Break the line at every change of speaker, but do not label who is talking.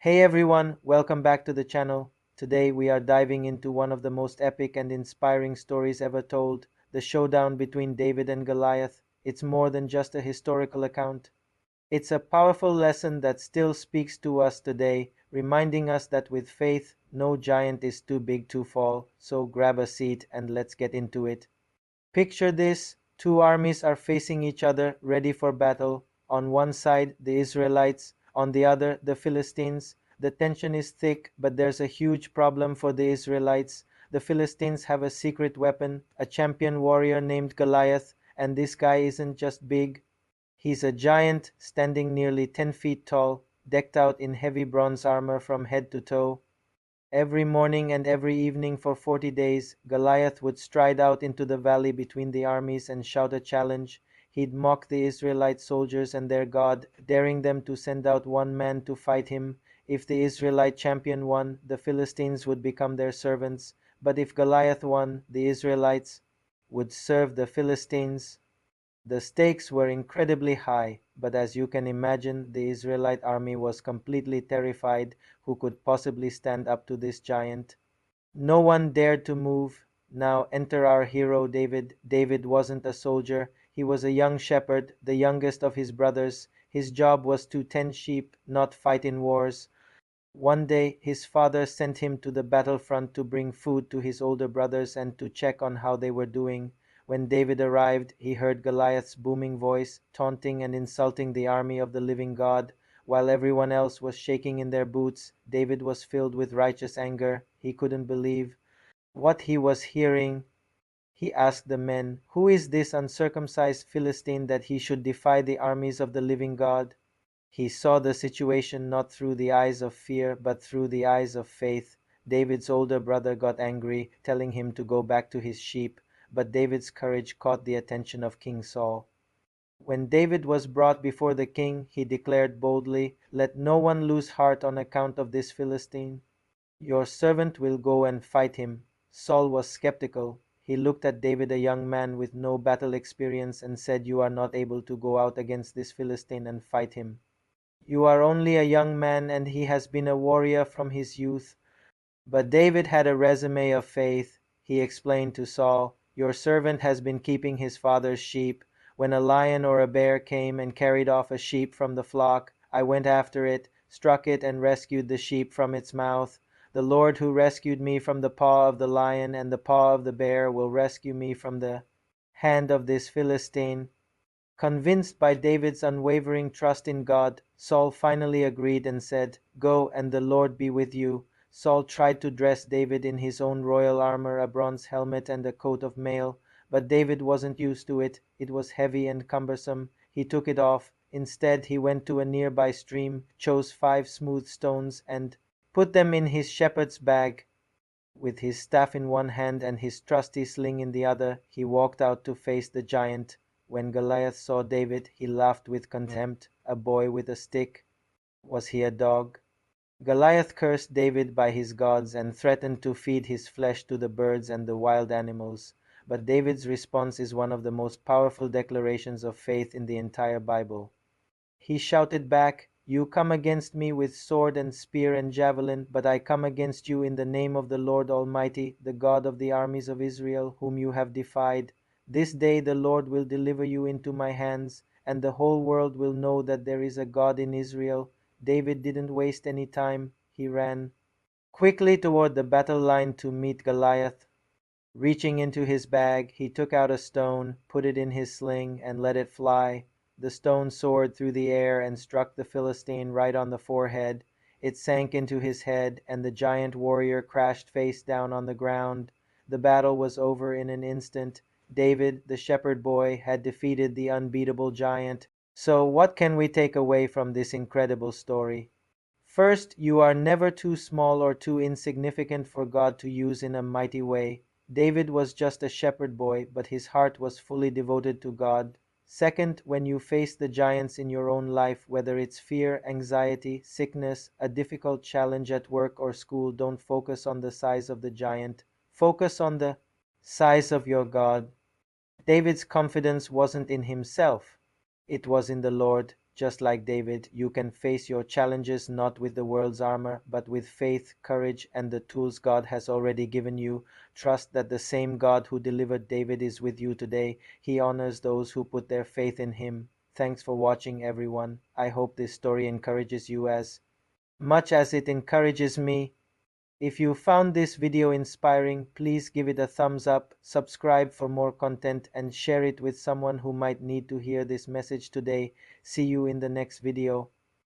Hey everyone, welcome back to the channel. Today we are diving into one of the most epic and inspiring stories ever told, the showdown between David and Goliath. It's more than just a historical account. It's a powerful lesson that still speaks to us today, reminding us that with faith, no giant is too big to fall. So grab a seat and let's get into it. Picture this: two armies are facing each other, ready for battle. On one side, the Israelites, on the other, the Philistines. The tension is thick, but there's a huge problem for the Israelites. The Philistines have a secret weapon, a champion warrior named Goliath, and this guy isn't just big. He's a giant, standing nearly 10 feet tall, decked out in heavy bronze armor from head to toe. Every morning and every evening for 40 days, Goliath would stride out into the valley between the armies and shout a challenge. He'd mock the Israelite soldiers and their God, daring them to send out one man to fight him. If the Israelite champion won, the Philistines would become their servants, but if Goliath won, the Israelites would serve the Philistines. The stakes were incredibly high, but as you can imagine, the Israelite army was completely terrified. Who could possibly stand up to this giant? No one dared to move. Now enter our hero David. David wasn't a soldier. He was a young shepherd, the youngest of his brothers. His job was to tend sheep, not fight in wars. One day his father sent him to the battlefront to bring food to his older brothers and to check on how they were doing. When David arrived, he heard Goliath's booming voice, taunting and insulting the army of the living God. While everyone else was shaking in their boots, David was filled with righteous anger. He couldn't believe what he was hearing. He asked the men, "Who is this uncircumcised Philistine that he should defy the armies of the living God?" He saw the situation not through the eyes of fear, but through the eyes of faith. David's older brother got angry, telling him to go back to his sheep, but David's courage caught the attention of King Saul. When David was brought before the king, he declared boldly, "Let no one lose heart on account of this Philistine. Your servant will go and fight him." Saul was skeptical. He looked at David, a young man with no battle experience, and said, "You are not able to go out against this Philistine and fight him. You are only a young man and he has been a warrior from his youth." But David had a resume of faith. He explained to Saul, "Your servant has been keeping his father's sheep. When a lion or a bear came and carried off a sheep from the flock, I went after it, struck it, and rescued the sheep from its mouth. The Lord who rescued me from the paw of the lion and the paw of the bear will rescue me from the hand of this Philistine." Convinced by David's unwavering trust in God, Saul finally agreed and said, "Go, and the Lord be with you." Saul tried to dress David in his own royal armor, a bronze helmet and a coat of mail, but David wasn't used to it. It was heavy and cumbersome. He took it off. Instead, he went to a nearby stream, chose 5 smooth stones, and put them in his shepherd's bag. With his staff in one hand and his trusty sling in the other, he walked out to face the giant. When Goliath saw David, he laughed with contempt. A boy with a stick? Was he a dog? Goliath cursed David by his gods and threatened to feed his flesh to the birds and the wild animals. But David's response is one of the most powerful declarations of faith in the entire Bible. He shouted back, "You come against me with sword and spear and javelin, but I come against you in the name of the Lord Almighty, the God of the armies of Israel, whom you have defied. This day the Lord will deliver you into my hands, and the whole world will know that there is a God in Israel." David didn't waste any time. He ran quickly toward the battle line to meet Goliath. Reaching into his bag, he took out a stone, put it in his sling, and let it fly. The stone soared through the air and struck the Philistine right on the forehead. It sank into his head, and the giant warrior crashed face down on the ground. The battle was over in an instant. David, the shepherd boy, had defeated the unbeatable giant. So, what can we take away from this incredible story? First, you are never too small or too insignificant for God to use in a mighty way. David was just a shepherd boy, but his heart was fully devoted to God. Second, when you face the giants in your own life, whether it's fear, anxiety, sickness, a difficult challenge at work or school, don't focus on the size of the giant. Focus on the size of your God. David's confidence wasn't in himself, it was in the Lord. just like David, you can face your challenges not with the world's armor, but with faith, courage, and the tools God has already given you. Trust that the same God who delivered David is with you today. He honors those who put their faith in him. Thanks for watching, everyone. I hope this story encourages you as much as it encourages me. If you found this video inspiring, please give it a thumbs up, subscribe for more content, and share it with someone who might need to hear this message today. See you in the next video.